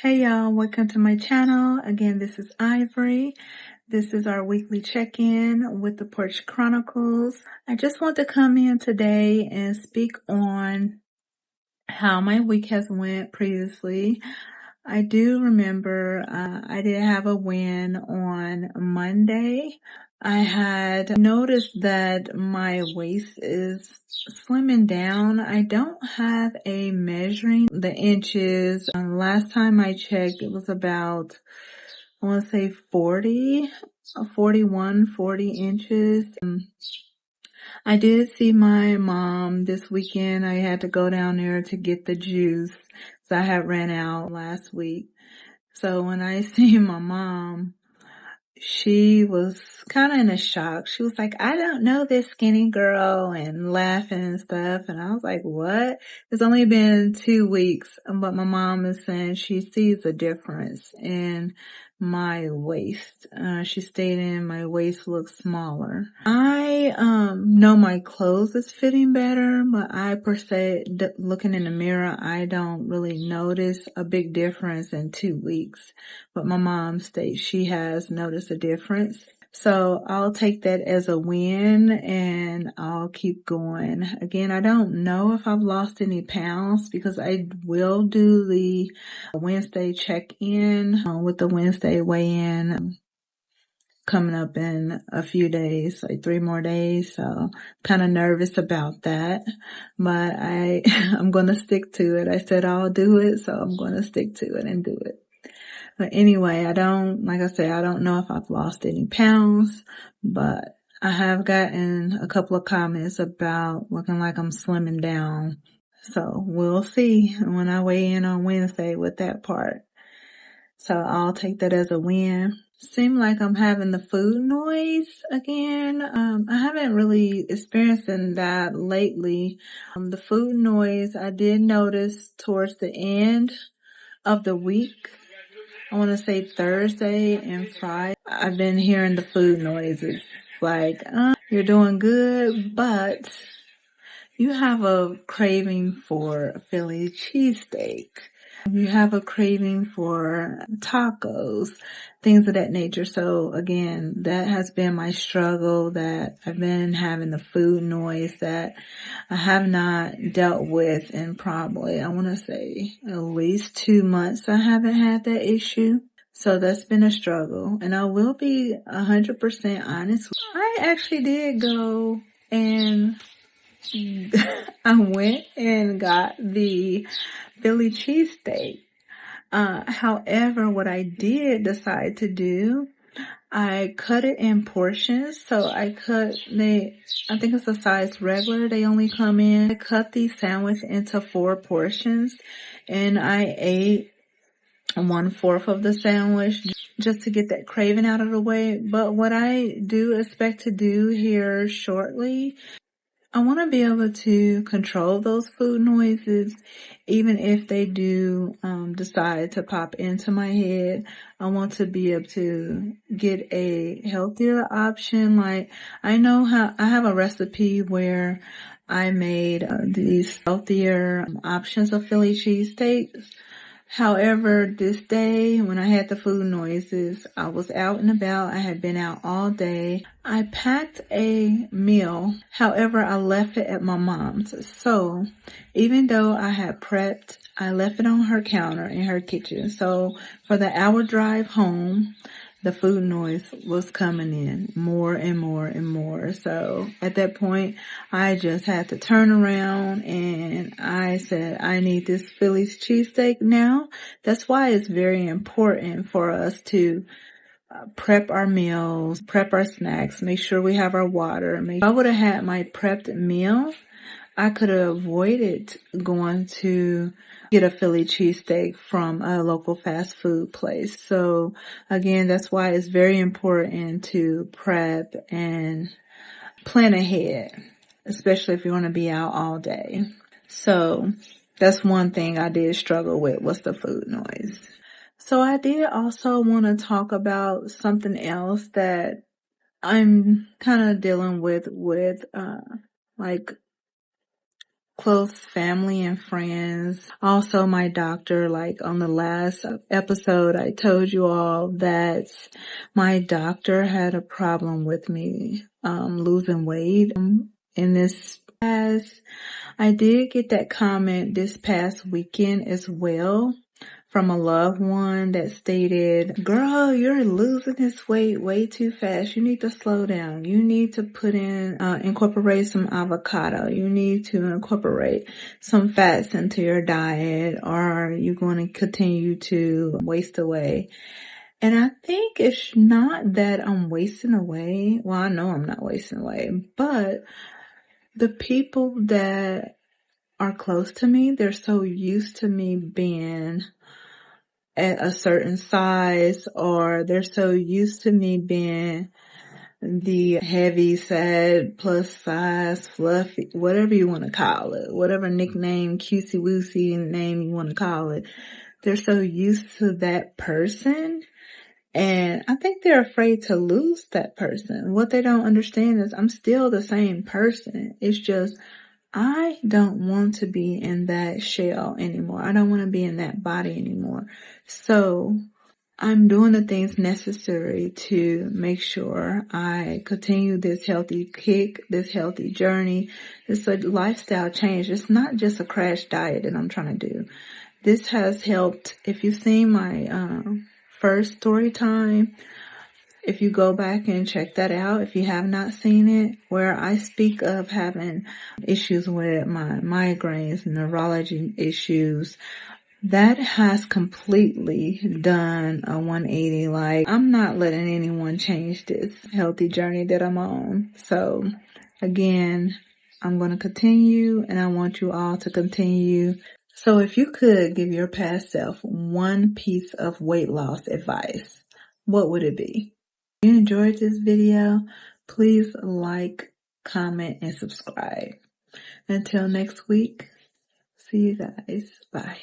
Hey y'all, welcome to my channel. Again, this is Ivory. This is our weekly check-in with the Porch Chronicles. I just want to come in today and speak on how my week has went previously. I do remember I did have a win on Monday. I had noticed that my waist is slimming down. I don't have a measuring the inches. Last time I checked, it was about, I want to say 40 inches. I did see my mom this weekend. I had to go down there to get the juice. So I had ran out last week. So when I seen my mom, she was kind of in a shock. She was like, I don't know this skinny girl, and laughing and stuff. And I was like, what? It's only been 2 weeks, but my mom is saying she sees a difference in my waist. She's stating my waist looks smaller. I know my clothes is fitting better, but I per se, looking in the mirror, I don't really notice a big difference in 2 weeks. But my mom states she has noticed a difference. So I'll take that as a win and I'll keep going. Again, I don't know if I've lost any pounds because I will do the Wednesday check-in with the Wednesday weigh-in coming up in a few days, like 3 more days. So kind of nervous about that, but I'm going to stick to it. I said I'll do it, so I'm going to stick to it and do it. But anyway, like I said, I don't know if I've lost any pounds, but I have gotten a couple of comments about looking like I'm slimming down. So we'll see when I weigh in on Wednesday with that part. So I'll take that as a win. Seem like I'm having the food noise again. I haven't really experienced that lately. The food noise I did notice towards the end of the week. I want to say Thursday and Friday. I've been hearing the food noises like, you're doing good, but you have a craving for Philly cheesesteak. You have a craving for tacos, things of that nature. So again, that has been my struggle, that I've been having the food noise that I have not dealt with in probably, I want to say at least 2 months. I haven't had that issue. So that's been a struggle. And I will be 100% honest. I actually did go and I went and got the Philly cheesesteak. However, what I did decide to do, I cut it in portions. So I think it's a size regular. They only come in. I cut the sandwich into 4 portions and I ate 1/4 of the sandwich just to get that craving out of the way. But what I do expect to do here shortly, I want to be able to control those food noises, even if they do decide to pop into my head. I want to be able to get a healthier option. Like, I know how I have a recipe where I made these healthier options of Philly cheesesteaks. However, this day when I had the food noises, I was out and about. I had been out all day. I packed a meal. However, I left it at my mom's. So even though I had prepped, I left it on her counter in her kitchen. So for the hour drive home, the food noise was coming in more and more and more. So at that point, I just had to turn around and I said, I need this Philly's cheesesteak now. That's why it's very important for us to prep our meals, prep our snacks, make sure we have our water. If I would have had my prepped meal, I could have avoided going to get a Philly cheesesteak from a local fast food place. So again, that's why it's very important to prep and plan ahead, especially if you want to be out all day. So that's one thing I did struggle with, was the food noise. So I did also want to talk about something else that I'm kind of dealing with like close family and friends. Also my doctor, like on the last episode, I told you all that my doctor had a problem with me, losing weight. In this past, I did get that comment this past weekend as well from a loved one that stated, girl, you're losing this weight way too fast. You need to slow down. You need to incorporate some avocado. You need to incorporate some fats into your diet, or you're going to continue to waste away. And I think it's not that I'm wasting away. Well, I know I'm not wasting away, but the people that are close to me, they're so used to me being at a certain size, or they're so used to me being the heavy, sad, plus size, fluffy, whatever you want to call it, whatever nickname, cutesy woosy name you want to call it. They're so used to that person. And I think they're afraid to lose that person. What they don't understand is I'm still the same person. It's just, I don't want to be in that shell anymore. I don't want to be in that body anymore. So I'm doing the things necessary to make sure I continue this healthy kick, this healthy journey. It's a lifestyle change. It's not just a crash diet that I'm trying to do. This has helped. If you've seen my first story time, if you go back and check that out, if you have not seen it, where I speak of having issues with my migraines, neurology issues, that has completely done a 180. Like, I'm not letting anyone change this healthy journey that I'm on. So again, I'm going to continue, and I want you all to continue. So if you could give your past self one piece of weight loss advice, what would it be? If you enjoyed this video, please like, comment, and subscribe. Until next week, see you guys. Bye.